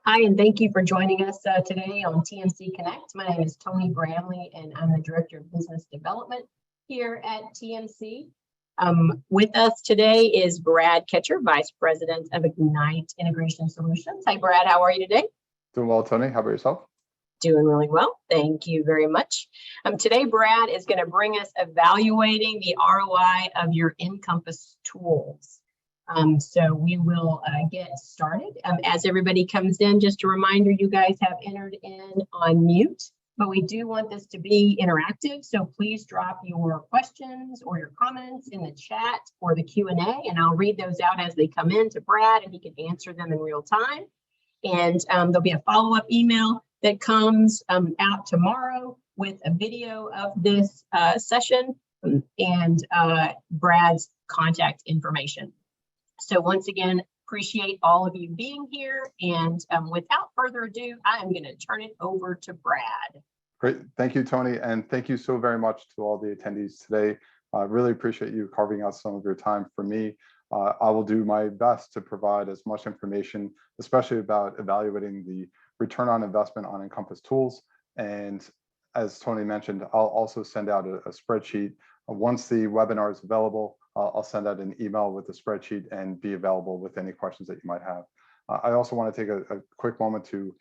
Hi, and thank you for joining us today on TMC Connect. My name is Tony Bramley, and I'm the Director of Business Development here at TMC. With us today is Brad Ketcher, Vice President of Ignite Integration Solutions. Hi, Brad. How are you today? Doing well, Tony. How about yourself? Doing really well. Thank you very much. Today, Brad is going to bring us evaluating the ROI of your Encompass tools. So we will get started. As everybody comes in, just a reminder, you guys have entered in on mute, but we do want this to be interactive. So please drop your questions or your comments in the chat or the Q&A, and I'll read those out as they come in to Brad, and he can answer them in real time. And there'll be a follow-up email that comes out tomorrow with a video of this session and Brad's contact information. So once again, appreciate all of you being here. And without further ado, I am going to turn it over to Brad. Great. Thank you, Tony. And thank you so very much to all the attendees today. I really appreciate you carving out some of your time for me. I will do my best to provide as much information, especially about evaluating the return on investment on Encompass tools. And as Tony mentioned, I'll also send out a spreadsheet. Once the webinar is available, I'll send out an email with the spreadsheet and be available with any questions that you might have. I also want to take a quick moment to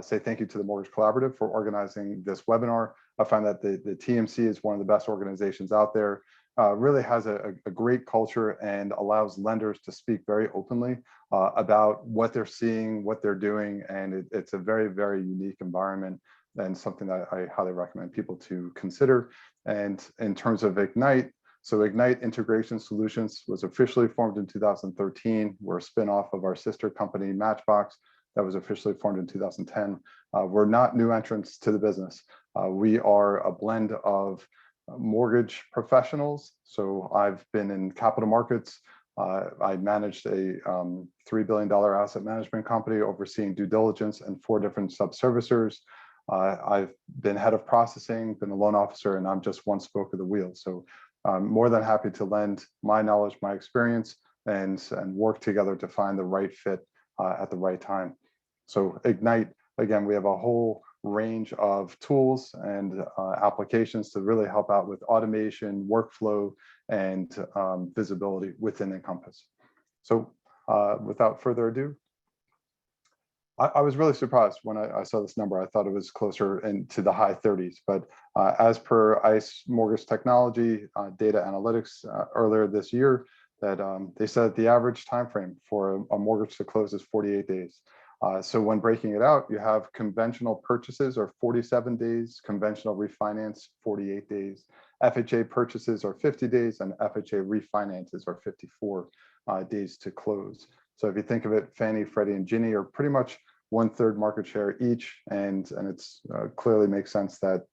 say thank you to the Mortgage Collaborative for organizing this webinar. I find that the TMC is one of the best organizations out there, really has a great culture and allows lenders to speak very openly about what they're seeing, what they're doing, and it's a very, very unique environment and something that I highly recommend people to consider. And in terms of Ignite, so Ignite Integration Solutions was officially formed in 2013. We're a spin-off of our sister company, Matchbox, that was officially formed in 2010. We're not new entrants to the business. We are a blend of mortgage professionals. So I've been in capital markets. I managed a $3 billion asset management company overseeing due diligence and 4 different sub-servicers. I've been head of processing, been a loan officer, and I'm just one spoke of the wheel. So I'm more than happy to lend my knowledge, my experience, and work together to find the right fit at the right time. So Ignite, again, we have a whole range of tools and applications to really help out with automation, workflow, and visibility within Encompass. So without further ado, I was really surprised when I saw this number. I thought it was closer into the high 30s, but as per ICE Mortgage Technology data analytics earlier this year, that they said the average time frame for a mortgage to close is 48 days. So when breaking it out, you have conventional purchases are 47 days, conventional refinance 48 days, FHA purchases are 50 days, and FHA refinances are 54 days to close. So if you think of it, Fannie, Freddie, and Ginnie are pretty much 1/3 market share each, and it's clearly makes sense that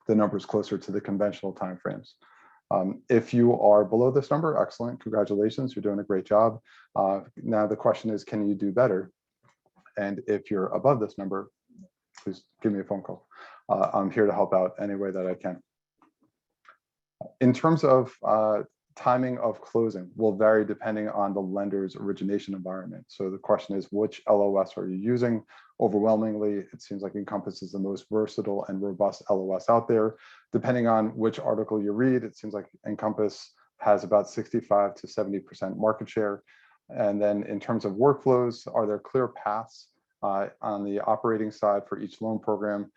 the number is closer to the conventional timeframes. If you are below this number, excellent, congratulations, you're doing a great job. Now the question is, can you do better? And if you're above this number, please give me a phone call. I'm here to help out any way that I can. In terms of timing of closing will vary depending on the lender's origination environment. So the question is, which LOS are you using? Overwhelmingly, it seems like Encompass is the most versatile and robust LOS out there. Depending on which article you read, it seems like Encompass has about 65 to 70% market share. And then in terms of workflows, are there clear paths on the operating side for each loan program?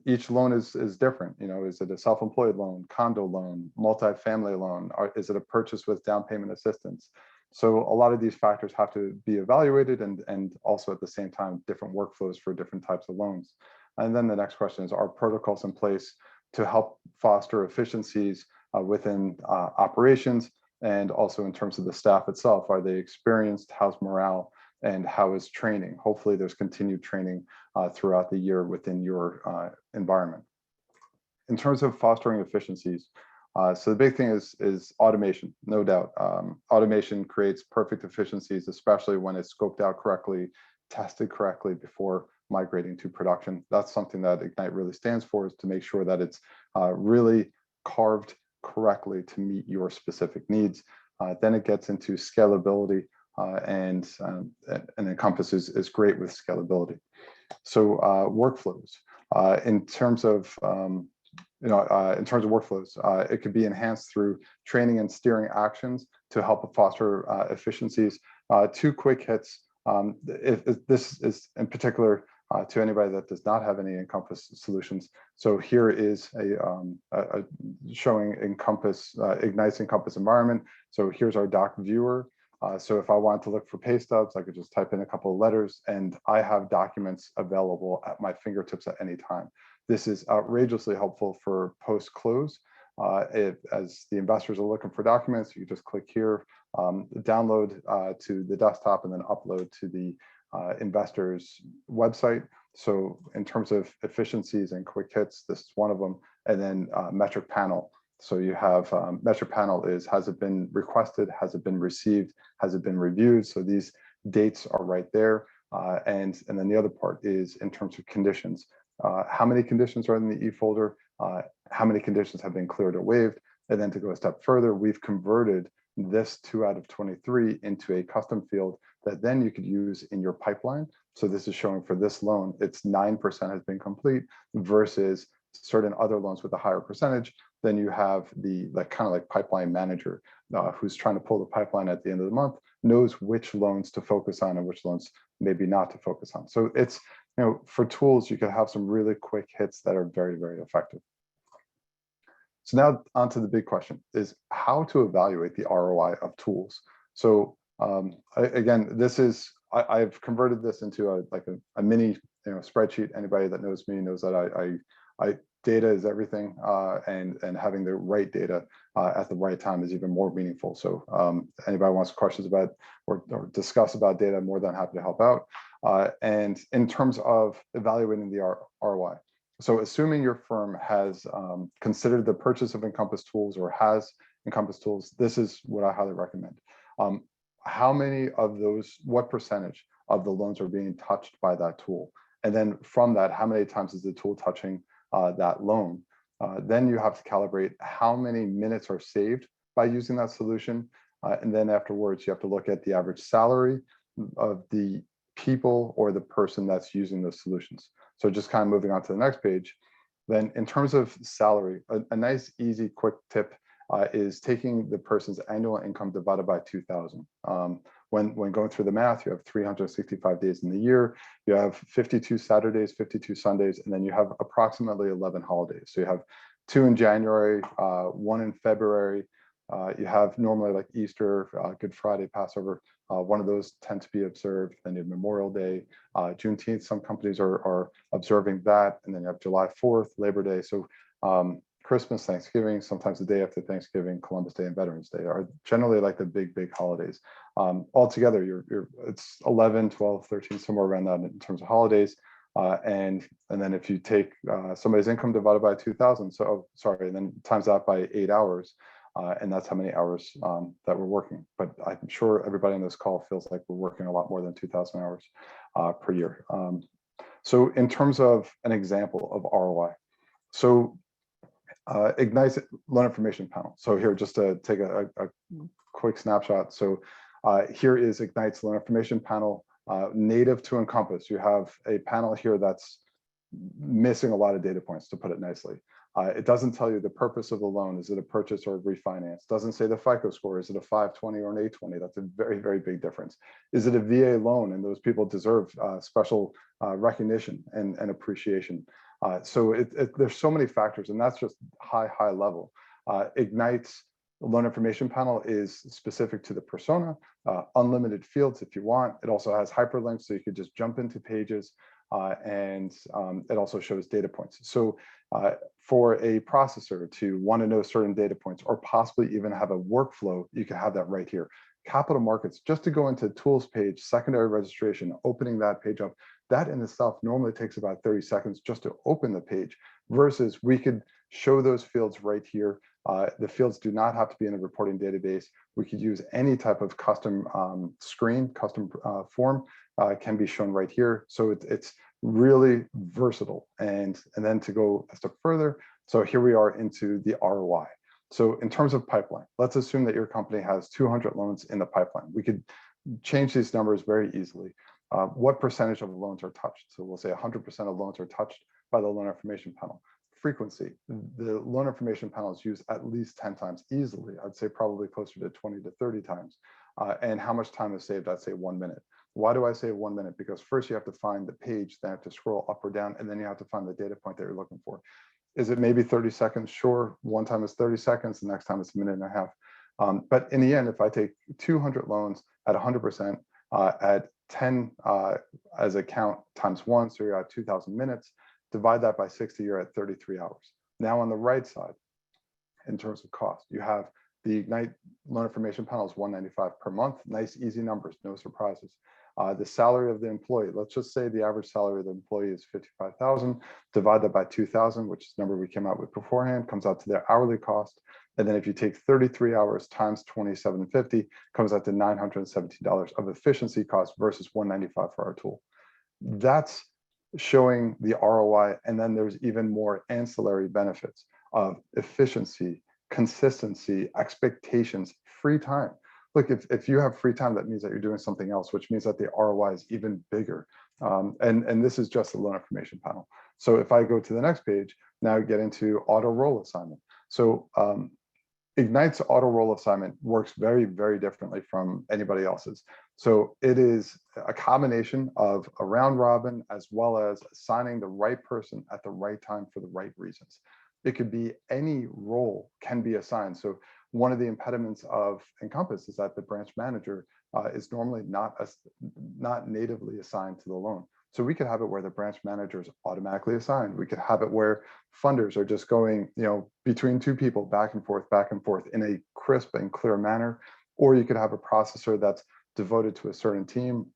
Each loan is different. You know, is it a self-employed loan, condo loan, multifamily loan? Or is it a purchase with down payment assistance? So a lot of these factors have to be evaluated, and also at the same time, different workflows for different types of loans. And then the next question is, are protocols in place to help foster efficiencies within operations, and also in terms of the staff itself? Are they experienced? How's morale? And how is training? Hopefully there's continued training throughout the year within your environment. In terms of fostering efficiencies, so the big thing is automation, no doubt. Automation creates perfect efficiencies, especially when it's scoped out correctly, tested correctly before migrating to production. That's something that Ignite really stands for, is to make sure that it's really carved correctly to meet your specific needs. Then it gets into scalability. and Encompass is great with scalability. So workflows, in terms of in terms of workflows, it could be enhanced through training and steering actions to help foster efficiencies. Two quick hits. If this is in particular to anybody that does not have any Encompass solutions. So here is a showing Encompass, Ignites Encompass environment. So here's our doc viewer. So if I want to look for pay stubs, I could just type in a couple of letters and I have documents available at my fingertips at any time. This is outrageously helpful for post-close. As the investors are looking for documents, you just click here, download to the desktop, and then upload to the investor's website. So in terms of efficiencies and quick hits, this is one of them. And then metric panel. So you have metric panel is, has it been requested? Has it been received? Has it been reviewed? So these dates are right there. And then the other part is in terms of conditions. How many conditions are in the e-folder? How many conditions have been cleared or waived? And then to go a step further, we've converted this 2 out of 23 into a custom field that then you could use in your pipeline. So this is showing for this loan, it's 9% has been complete versus certain other loans with a higher percentage. Then you have the kind of like pipeline manager who's trying to pull the pipeline at the end of the month, knows which loans to focus on and which loans maybe not to focus on. So it's, for tools, you can have some really quick hits that are very, very effective. So now onto the big question is how to evaluate the ROI of tools. So again, this is, I've converted this into a mini spreadsheet. Anybody that knows me knows that data is everything, and having the right data at the right time is even more meaningful. So anybody wants questions about or discuss about data, I'm more than happy to help out. And in terms of evaluating the ROI, so assuming your firm has considered the purchase of Encompass tools or has Encompass tools, this is what I highly recommend. How many of those, what percentage of the loans are being touched by that tool? And then from that, how many times is the tool touching that loan? Then you have to calibrate how many minutes are saved by using that solution. And then afterwards, you have to look at the average salary of the people or the person that's using those solutions. So just kind of moving on to the next page. Then in terms of salary, a nice, easy, quick tip is taking the person's annual income divided by 2,000. When going through the math, you have 365 days in the year, you have 52 Saturdays, 52 Sundays, and then you have approximately 11 holidays. So you have 2 in January, 1 in February. You have normally like Easter, Good Friday, Passover. One of those tend to be observed. Then you have Memorial Day, Juneteenth. Some companies are observing that. And then you have July 4th, Labor Day. So Christmas, Thanksgiving, sometimes the day after Thanksgiving, Columbus Day and Veterans Day are generally like the big holidays. Altogether, it's 11, 12, 13, somewhere around that in terms of holidays. And then if you take somebody's income divided by 2,000, and then times that by 8 hours, and that's how many hours that we're working. But I'm sure everybody on this call feels like we're working a lot more than 2,000 hours per year. So in terms of an example of ROI, so Ignites Loan Information Panel. So here, just to take a quick snapshot. So here is Ignites Loan Information Panel, native to Encompass. You have a panel here that's missing a lot of data points, to put it nicely. It doesn't tell you the purpose of the loan. Is it a purchase or a refinance? Doesn't say the FICO score. Is it a 520 or an 820? That's a very, very big difference. Is it a VA loan? And those people deserve special recognition and appreciation. So there's so many factors, and that's just high level. Ignites Loan Information Panel is specific to the persona, unlimited fields if you want. It also has hyperlinks, so you could just jump into pages, and it also shows data points. So for a processor to want to know certain data points or possibly even have a workflow, you can have that right here. Capital markets, just to go into tools page, secondary registration, opening that page up, that in itself normally takes about 30 seconds just to open the page, versus we could show those fields right here. The fields do not have to be in a reporting database. We could use any type of custom screen, custom form can be shown right here. So it's really versatile. And then to go a step further, so here we are into the ROI. So in terms of pipeline, let's assume that your company has 200 loans in the pipeline. change these numbers very easily. What percentage of loans are touched? So we'll say 100% of loans are touched by the loan information panel. Frequency, the loan information panel is used at least 10 times easily. I'd say probably closer to 20 to 30 times. And how much time is saved? I'd say 1 minute. Why do I say 1 minute? Because first you have to find the page, then you have to scroll up or down, and then you have to find the data point that you're looking for. Is it maybe 30 seconds? Sure, one time is 30 seconds, the next time it's a minute and a half. But in the end, if I take 200 loans at 100% at 10 as a count times 1, so you're at 2,000 minutes, divide that by 60, you're at 33 hours. Now on the right side, in terms of cost, you have the Ignite loan information panel is $195 per month. Nice, easy numbers, no surprises. The salary of the employee, let's just say the average salary of the employee is $55,000, divide that by 2,000, which is the number we came out with beforehand, comes out to their hourly cost. And then if you take 33 hours times 27.50, comes out to $917 of efficiency cost versus $195 for our tool. That's showing the ROI. And then there's even more ancillary benefits of efficiency, consistency, expectations, free time. Look, if you have free time, that means that you're doing something else, which means that the ROI is even bigger. And this is just the loan information panel. So if I go to the next page, now I get into auto roll assignment. So Ignite's auto roll assignment works very, very differently from anybody else's. So it is a combination of a round robin as well as assigning the right person at the right time for the right reasons. It could be any role can be assigned. So one of the impediments of Encompass is that the branch manager is normally not natively assigned to the loan. So we could have it where the branch manager is automatically assigned. We could have it where funders are just going, between two people back and forth in a crisp and clear manner. Or you could have a processor that's devoted to a certain team,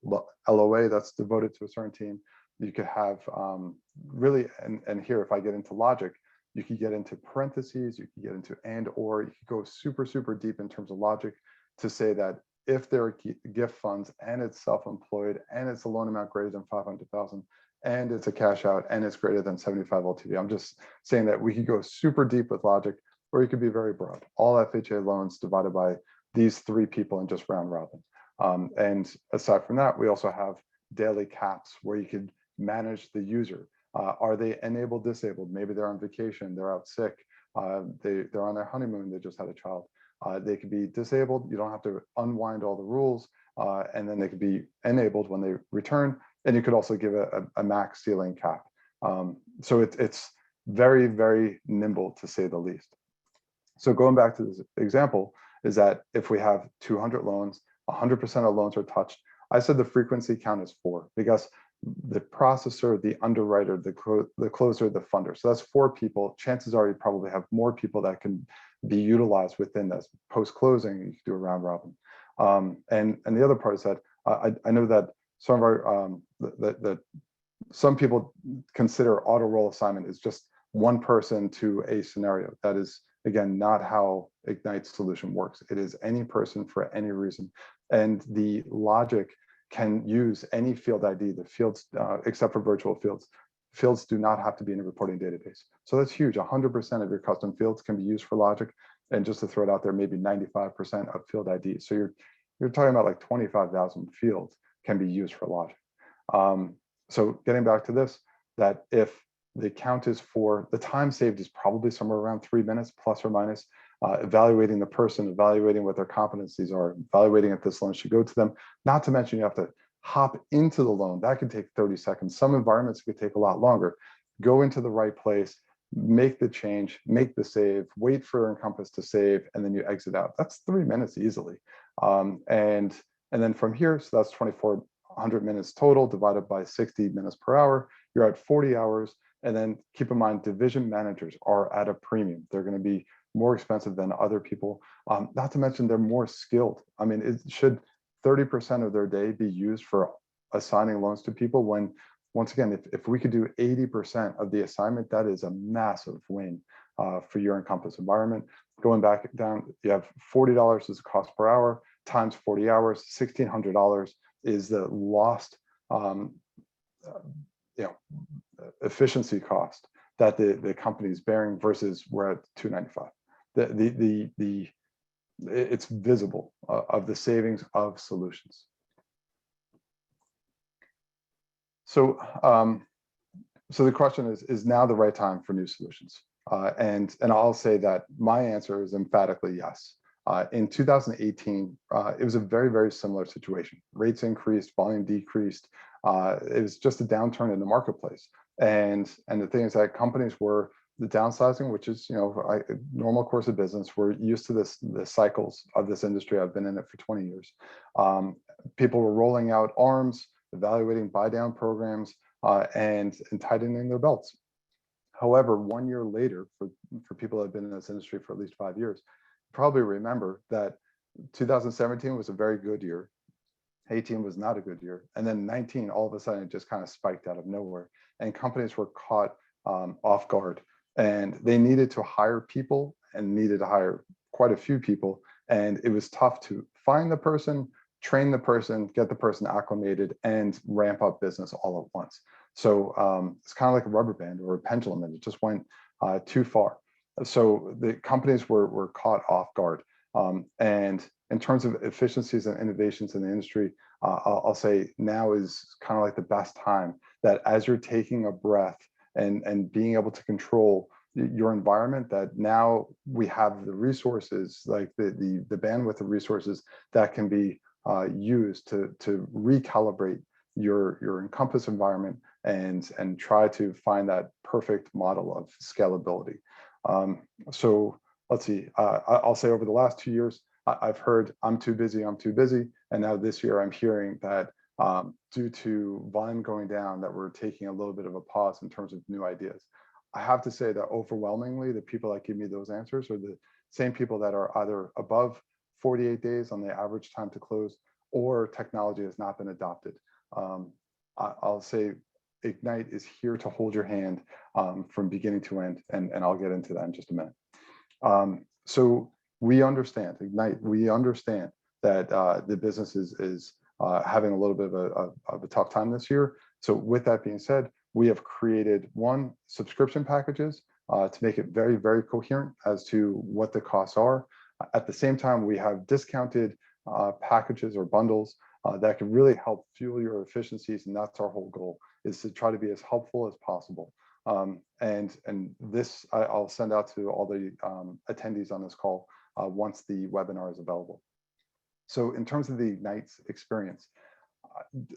LOA that's devoted to a certain team. You could have really, and here, if I get into logic, you could get into parentheses, you could get into and, or, you could go super, super deep in terms of logic to say that if there are gift funds and it's self-employed and it's a loan amount greater than 500,000 and it's a cash out and it's greater than 75 LTV. I'm just saying that we could go super deep with logic, or you could be very broad. All FHA loans divided by these 3 people and just round robin. And aside from that, we also have daily caps where you could manage the user. Are they enabled, disabled? Maybe they're on vacation, they're out sick, they're on their honeymoon, they just had a child. They could be disabled, you don't have to unwind all the rules, and then they could be enabled when they return, and you could also give a max ceiling cap. So it's very, very nimble, to say the least. So going back to this example, is that if we have 200 loans, 100% of loans are touched. I said the frequency count is 4 because the processor, the underwriter, the closer, the funder. So that's 4 people. Chances are you probably have more people that can be utilized within this. Post-closing, you can do a round robin. And the other part is that I know that some of our some people consider auto roll assignment as just one person to a scenario. That is, again, not how Ignite's solution works. It is any person for any reason. And the logic can use any field ID, the fields, except for virtual fields. Fields do not have to be in a reporting database. So that's huge. 100% of your custom fields can be used for logic. And just to throw it out there, maybe 95% of field ID. So you're talking about like 25,000 fields can be used for logic. So getting back to this, that if the count is 4, the time saved is probably somewhere around 3 minutes, plus or minus. Evaluating the person, evaluating what their competencies are, evaluating if this loan should go to them. Not to mention you have to hop into the loan. That could take 30 seconds. Some environments could take a lot longer. Go into the right place, make the change, make the save, wait for Encompass to save, and then you exit out. That's 3 minutes easily. And then from here, so that's 2,400 minutes total divided by 60 minutes per hour. You're at 40 hours. And then keep in mind, division managers are at a premium. They're going to be more expensive than other people. Not to mention they're more skilled. I mean, it should 30% of their day be used for assigning loans to people when, once again, if we could do 80% of the assignment, that is a massive win for your Encompass environment. Going back down, you have $40 as a cost per hour times 40 hours, $1,600 is the lost efficiency cost that the company is bearing versus we're at $295. It's visible of the savings of solutions. So, so the question is now the right time for new solutions? And I'll say that my answer is emphatically yes. In 2018, it was a very, very similar situation. Rates increased, volume decreased. It was just a downturn in the marketplace. And the thing is that companies were the downsizing, which is, a normal course of business. We're used to the cycles of this industry. I've been in it for 20 years. People were rolling out ARMs, evaluating buy down programs, and tightening their belts. However, 1 year later, for people that have been in this industry for at least 5 years, probably remember that 2017 was a very good year. 18 was not a good year. And then 19, all of a sudden, it just kind of spiked out of nowhere. And companies were caught off guard. And they needed to hire people and needed to hire quite a few people. And it was tough to find the person, train the person, get the person acclimated, and ramp up business all at once. So it's kind of like a rubber band or a pendulum, and it just went too far. So the companies were caught off guard. And in terms of efficiencies and innovations in the industry, I'll say now is kind of like the best time that as you're taking a breath and being able to control your environment, that now we have the resources, like the bandwidth of resources that can be used to recalibrate your Encompass environment and try to find that perfect model of scalability. So let's see, I'll say over the last 2 years, I've heard I'm too busy. And now this year I'm hearing that due to volume going down, that we're taking a little bit of a pause in terms of new ideas. I have to say that overwhelmingly, the people that give me those answers are the same people that are either above 48 days on the average time to close, or technology has not been adopted. I'll say Ignite is here to hold your hand from beginning to end, and I'll get into that in just a minute. So we understand, Ignite, we understand that the business is having a little bit of a tough time this year. So with that being said, we have created subscription packages to make it very, very coherent as to what the costs are. At the same time, we have discounted packages or bundles that can really help fuel your efficiencies, and that's our whole goal, is to try to be as helpful as possible. And this I'll send out to all the attendees on this call once the webinar is available. So in terms of the Ignite experience,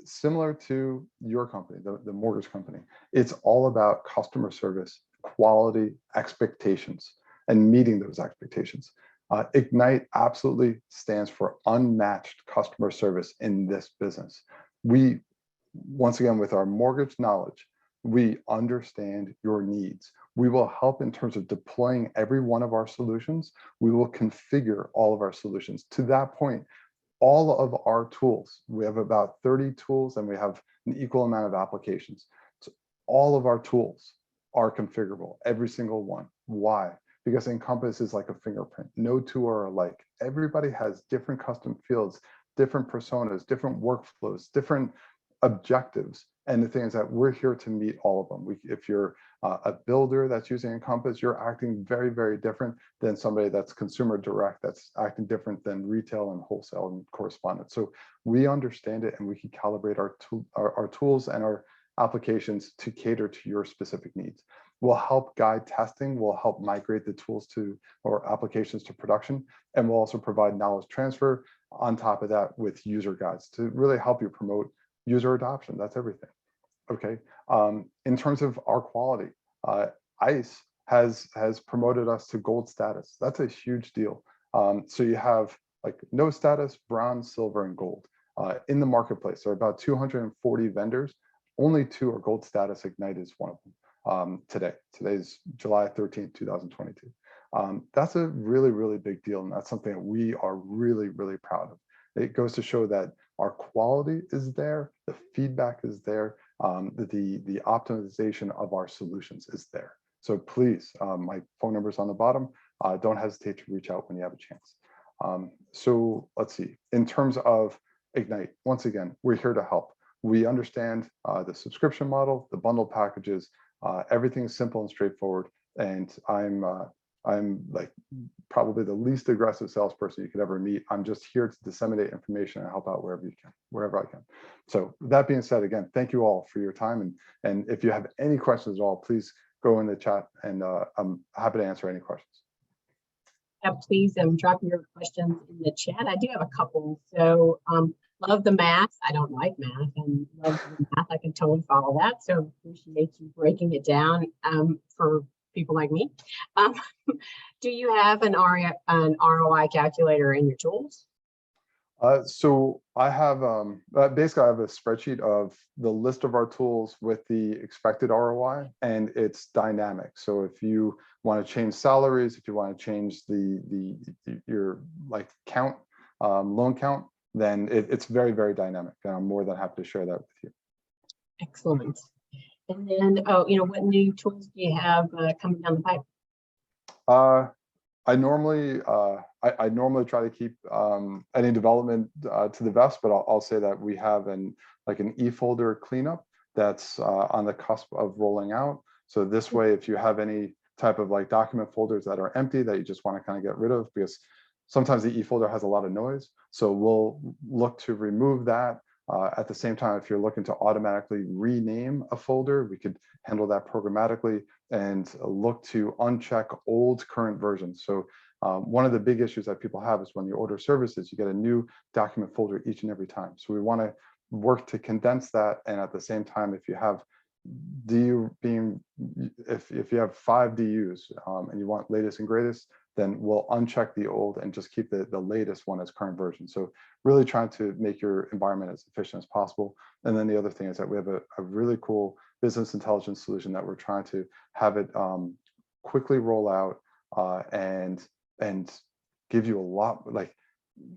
similar to your company, the mortgage company, it's all about customer service, quality, expectations, and meeting those expectations. Ignite absolutely stands for unmatched customer service in this business. We, once again, with our mortgage knowledge, we understand your needs. We will help in terms of deploying every one of our solutions. We will configure all of our solutions. To that point, all of our tools, we have about 30 tools, and we have an equal amount of applications. So all of our tools are configurable, every single one. Why? Because Encompass is like a fingerprint. No two are alike. Everybody has different custom fields, different personas, different workflows, different objectives. And the thing is that we're here to meet all of them. If you're a builder that's using Encompass, you're acting very, very different than somebody that's consumer direct, that's acting different than retail and wholesale and correspondent. So we understand it, and we can calibrate our tools and our applications to cater to your specific needs. We'll help guide testing, we'll help migrate the tools or applications to production, and we'll also provide knowledge transfer on top of that with user guides to really help you promote user adoption. That's everything. Okay. In terms of our quality, ICE has promoted us to gold status. That's a huge deal. So you have like no status, bronze, silver, and gold. In the marketplace, there are about 240 vendors. Only 2 are gold status. Ignite is one of them today. Today's July 13th, 2022. That's a really, really big deal. And that's something that we are really, really proud of. It goes to show that our quality is there, the feedback is there, the optimization of our solutions is there. So please, my phone number is on the bottom. Don't hesitate to reach out when you have a chance. So let's see. In terms of Ignite, once again, we're here to help. We understand the subscription model, the bundle packages, everything is simple and straightforward. And I'm I'm like probably the least aggressive salesperson you could ever meet. I'm just here to disseminate information and help out wherever I can. So that being said, again, thank you all for your time. And if you have any questions at all, please go in the chat, and I'm happy to answer any questions. Please drop your questions in the chat. I do have a couple. So love the math. I don't like math, and love the math. I can totally follow that. So appreciate you breaking it down for people like me. Do you have an ROI calculator in your tools? So I have basically I have a spreadsheet of the list of our tools with the expected ROI, and it's dynamic. So if you want to change salaries, if you want to change your like count, loan count, then it's very, very dynamic. And I'm more than happy to share that with you. Excellent. And then, what new tools do you have coming down the pipe? I normally try to keep any development to the vest, but I'll say that we have an e-folder cleanup that's on the cusp of rolling out. So this way, if you have any type of like document folders that are empty that you just want to kind of get rid of, because sometimes the e-folder has a lot of noise. So we'll look to remove that. At the same time, if you're looking to automatically rename a folder, we could handle that programmatically and look to uncheck old current versions. So one of the big issues that people have is when you order services, you get a new document folder each and every time. So we want to work to condense that. And at the same time, if you have if you have 5 DUs and you want latest and greatest, then we'll uncheck the old and just keep the latest one as current version. So really trying to make your environment as efficient as possible. And then the other thing is that we have a really cool business intelligence solution that we're trying to have it quickly roll out and give you a lot. Like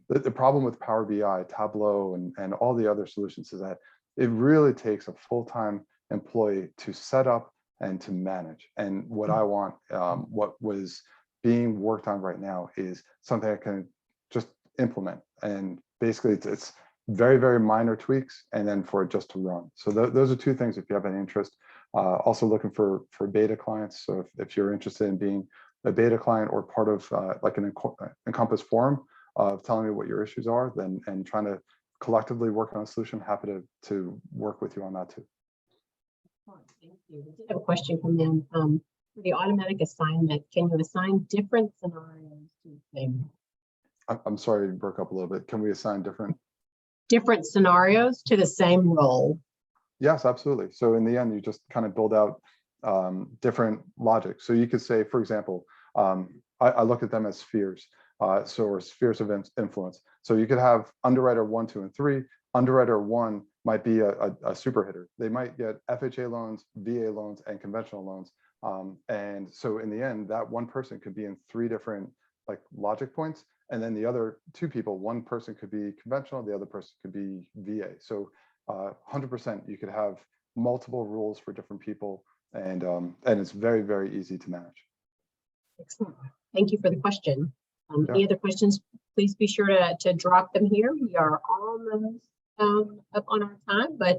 the problem with Power BI, Tableau, and all the other solutions is that it really takes a full-time employee to set up and to manage. And what I want, what was being worked on right now is something I can just implement. And basically it's very, very minor tweaks, and then for it just to run. So those are 2 things if you have any interest. Also looking for beta clients. So if you're interested in being a beta client or part of like an Encompass forum of telling me what your issues are, then and trying to collectively work on a solution, happy to work with you on that too. Thank you. We did have a question come in. For the automatic assignment, can you assign different scenarios to the same? I'm sorry, you broke up a little bit. Can we assign different scenarios to the same role? Yes, absolutely. So in the end, you just kind of build out different logic. So you could say, for example, I look at them as spheres, or spheres of influence. So you could have underwriter 1, 2, and 3. Underwriter 1 might be a super hitter. They might get FHA loans, VA loans, and conventional loans. And so in the end, that one person could be in 3 different like logic points. And then the other 2 people, one person could be conventional, the other person could be VA. So 100% you could have multiple rules for different people, and it's very, very easy to manage. Excellent. Thank you for the question. Any other questions, please be sure to drop them here. We are almost up on our time, but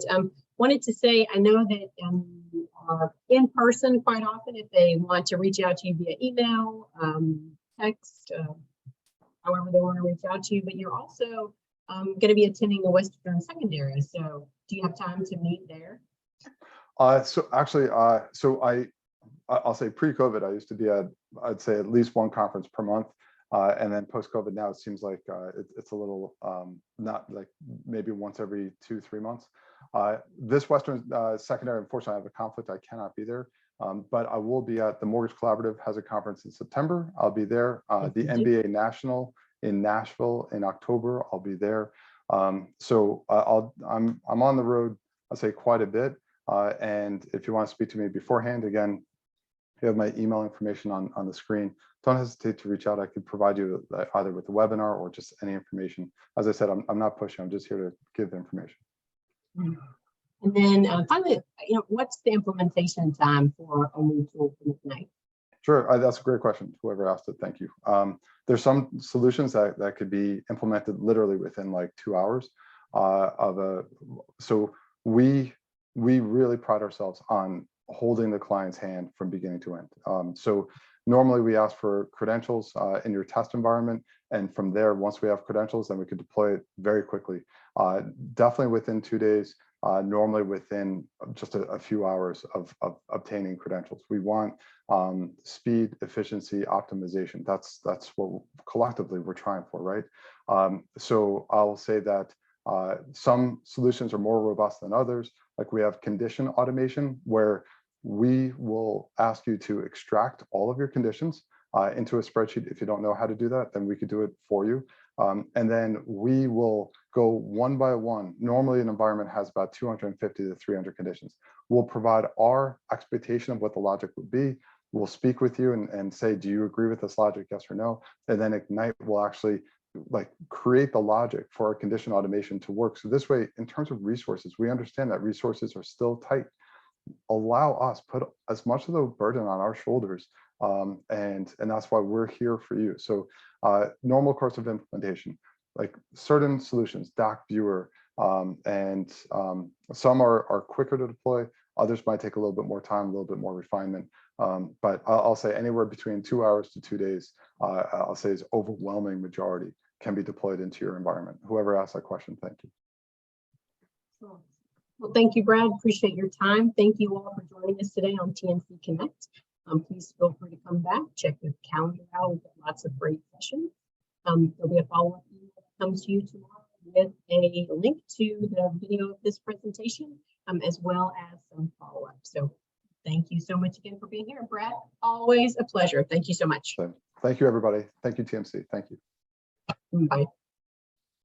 wanted to say, I know that you are in person quite often if they want to reach out to you via email, text, however they want to reach out to you, but you're also going to be attending the Western Secondary. So do you have time to meet there? So actually, I'll say pre-COVID, I used to be I'd say at least one conference per month. And then post-COVID now, it seems like it's a little not like maybe once every 2-3 months. This Western Secondary, unfortunately, I have a conflict. I cannot be there. But I will be at the Mortgage Collaborative has a conference in September. I'll be there. The MBA National in Nashville in October. I'll be there. So I'm on the road, I'll say quite a bit. And if you want to speak to me beforehand, again, you have my email information on the screen. Don't hesitate to reach out. I could provide you either with a webinar or just any information. As I said, I'm not pushing. I'm just here to give information. And then finally, what's the implementation time for a new tool from Ignite? Sure, that's a great question. Whoever asked it, thank you. There's some solutions that could be implemented literally within like 2 hours. So we really pride ourselves on holding the client's hand from beginning to end. So Normally, we ask for credentials in your test environment. And from there, once we have credentials, then we could deploy it very quickly. Definitely within 2 days, normally within just a few hours of obtaining credentials. We want speed, efficiency, optimization. That's what collectively we're trying for, right? So I'll say that some solutions are more robust than others. Like we have condition automation, where we will ask you to extract all of your conditions into a spreadsheet. If you don't know how to do that, then we could do it for you. And then we will go one by one. Normally, an environment has about 250 to 300 conditions. We'll provide our expectation of what the logic would be. We'll speak with you and say, do you agree with this logic, yes or no? And then Ignite will actually create the logic for our condition automation to work. So this way, in terms of resources, we understand that resources are still tight. Allow us, put as much of the burden on our shoulders, and that's why we're here for you. So normal course of implementation, like certain solutions, Doc Viewer, and some are quicker to deploy. Others might take a little bit more time, a little bit more refinement. But I'll say anywhere between 2 hours to 2 days, I'll say is overwhelming majority can be deployed into your environment. Whoever asked that question, thank you. Well, thank you, Brad. Appreciate your time. Thank you all for joining us today on TNC Connect. Please feel free to come back, check the calendar out. We've got lots of great sessions. There'll be a follow-up email that comes to you tomorrow with a link to the video of this presentation, as well as some follow-up. So thank you so much again for being here, Brad. Always a pleasure. Thank you so much. So, thank you, everybody. Thank you, TMC. Thank you. Bye.